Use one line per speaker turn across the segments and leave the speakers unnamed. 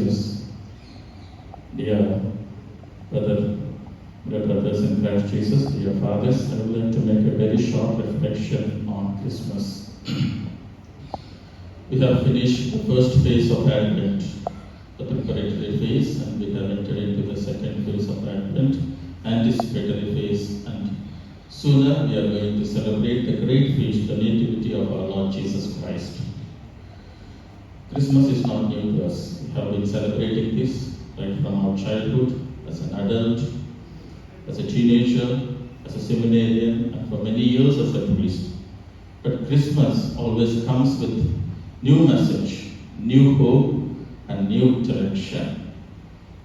Jesus. Dear brothers in Christ Jesus, dear fathers, I would like to make a very short reflection on Christmas. We have finished the first phase of Advent, the preparatory phase, and we have entered into the second phase of Advent, anticipatory phase, and sooner we are going to celebrate the great feast, the Nativity of our Lord Jesus Christ. Christmas is not new to us. We have been celebrating this right from our childhood, as an adult, as a teenager, as a seminarian, and for many years as a priest. But Christmas always comes with new message, new hope, and new direction.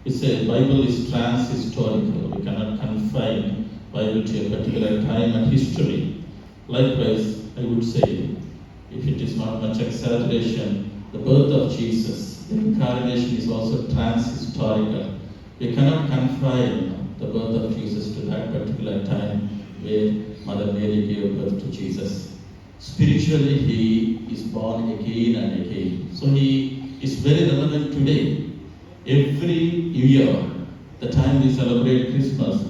We say Bible is trans-historical. We cannot confine Bible to a particular time and history. Likewise, I would say, if it is not much exaggeration, the birth of Jesus, the incarnation is also trans-historical. We cannot confine the birth of Jesus to that particular time where Mother Mary gave birth to Jesus. Spiritually, he is born again and again. So he is very relevant today. Every year, the time we celebrate Christmas,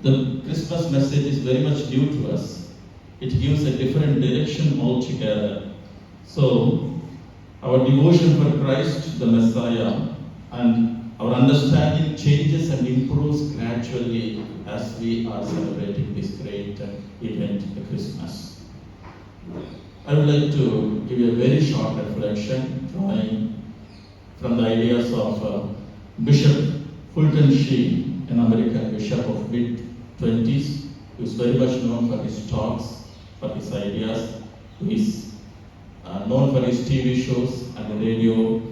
the Christmas message is very much new to us. It gives a different direction altogether. So, our devotion for Christ, the Messiah, and our understanding changes and improves gradually as we are celebrating this great event, the Christmas. I would like to give you a very short reflection, drawing from the ideas of Bishop Fulton Sheen, an American bishop of mid-20s, who is very much known for his talks, for his ideas, who is known for his TV shows and the radio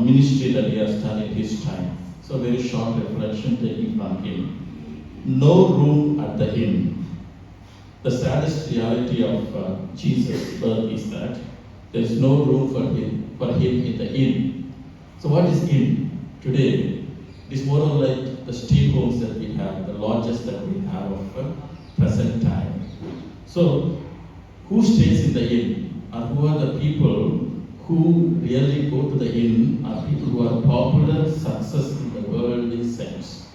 ministry that he has done in his time. So very short reflection taking from him. No room at the inn. The saddest reality of Jesus' birth is that there is no room for him in the inn. So what is inn? Today, it is more or like the stay homes that we have, the lodges that we have of present time. So who stays in the inn? Or who are the people who really go to the inn? Are people who are popular, success in the worldly sense.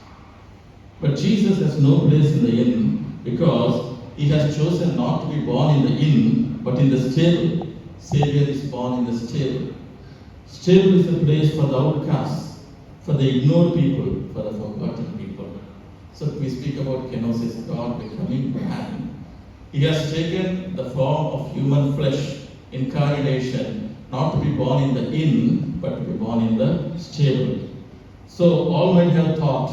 But Jesus has no place in the inn because he has chosen not to be born in the inn, but in the stable. Savior is born in the stable. Stable is a place for the outcasts, for the ignored people, for the forgotten people. So we speak about kenosis, God becoming man. He has taken the form of human flesh, incarnation, not to be born in the inn, but to be born in the stable. So all might have thought,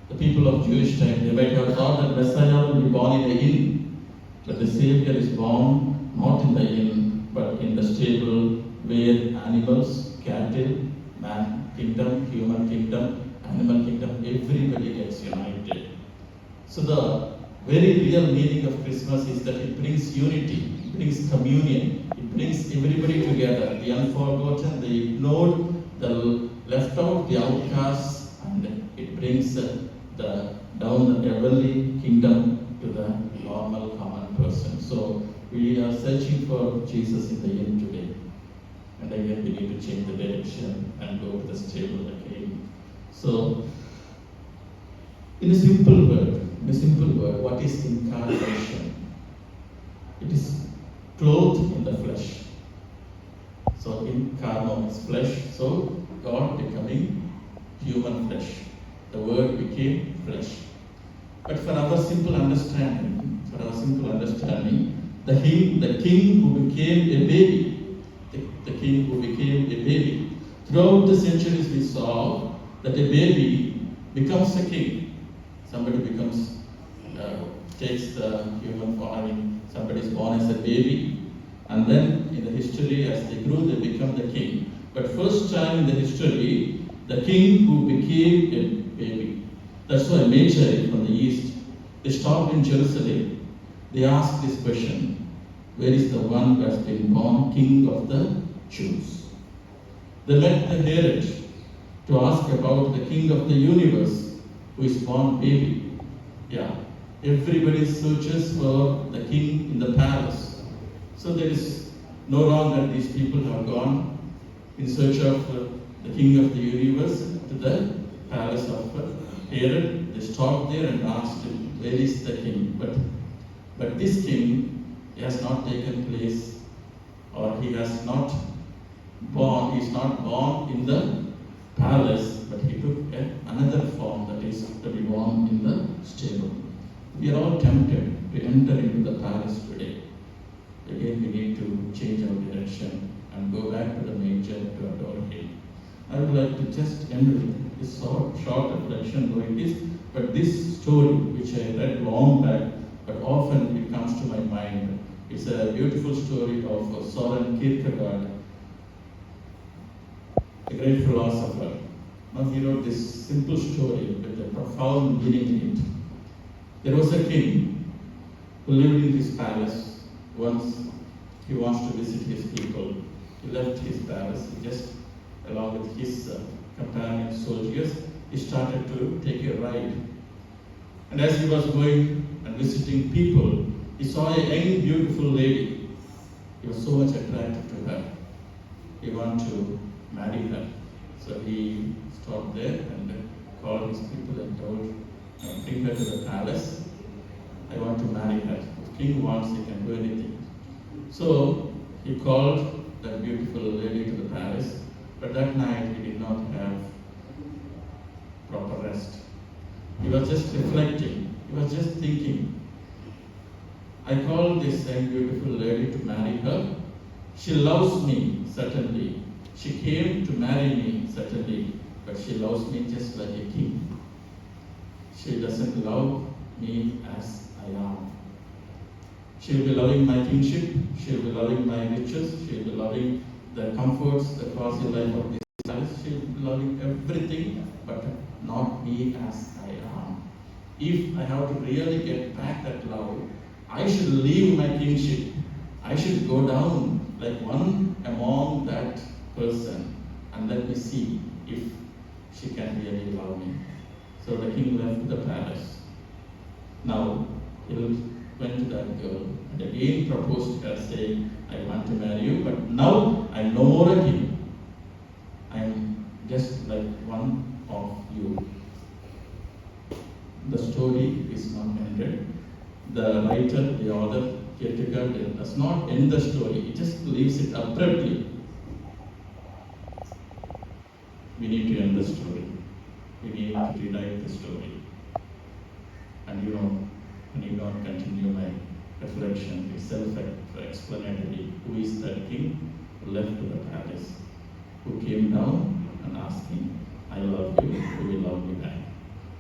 the people of Jewish time, they might have thought that Messiah will be born in the inn. But the Savior is born not in the inn, but in the stable where animals, cattle, man kingdom, human kingdom, animal kingdom, everybody gets united. So the very real meaning of Christmas is that it brings unity, it brings communion, it brings everybody together, the unforgotten, the ignored, the left out, the outcasts, and it brings the down the heavenly kingdom to the normal common person. So we are searching for Jesus in the inn today. And again we need to change the direction and go to the stable again. So in a simple word, what is incarnation? It is clothed in the flesh. So incarno is flesh, so God becoming human flesh. The word became flesh. But for our simple understanding, the king who became a baby, the king who became a baby. Throughout the centuries we saw that a baby becomes a king. Somebody takes the human form. Somebody is born as a baby, and then in the history as they grew they become the king. But first time in the history, the king who became a baby. That's why Magi from the east, they stopped in Jerusalem. They asked this question, where is the one who has been born king of the Jews? They met the Herod to ask about the king of the universe who is born baby. Yeah, everybody searches for the king in the palace. So there is no wrong that these people have gone in search of the king of the universe, to the palace of Herod. They stopped there and asked him, where is the king? But this king has not taken place, or he is not born in the palace, but he took another form, that is to be born in the stable. We are all tempted to enter into the palace today. Again, we need to change our direction and go back to the manger to adore him. I would like to just end with this short reflection, though it is, but this story, which I read long back, but often it comes to my mind. It's a beautiful story of Soren Kierkegaard, a great philosopher. Now he wrote this simple story with a profound meaning in it. There was a king who lived in his palace. Once he wants to visit his people. He left his palace. He just, along with his companion soldiers, he started to take a ride. And as he was going and visiting people, he saw a young, beautiful lady. He was so much attracted to her. He wanted to marry her. So he stopped there and called his people and told, bring her to the palace. I want to marry her. If king wants, he can do anything. So he called that beautiful lady to the palace, but that night he did not have proper rest. He was just reflecting. He was just thinking. I called this same beautiful lady to marry her. She loves me, certainly. She came to marry me, certainly, but she loves me just like a king. She doesn't love me as I am. She will be loving my kingship, she will be loving my riches, she will be loving the comforts, the quasi life of this palace, she will be loving everything, but not me as I am. If I have to really get back that love, I should leave my kingship. I should go down like one among that person and let me see if she can really love me. So the king left the palace. Now he went to that girl and again proposed her, saying, I want to marry you, but now I'm no more a king. I'm just like one of you. The story is not ended. The writer, the author, Kierkegaard, does not end the story. He just leaves it abruptly. We need to end the story. We need to rewrite the story. And I need not continue my reflection. It's self-explanatory. Who is that king who left to the palace? Who came down and asked him, I love you, you will love me back.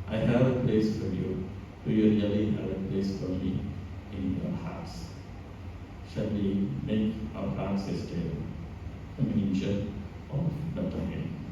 I have a place for you. Do you really have a place for me in your hearts? Shall we make our hearts a stable, a manger of Bethlehem?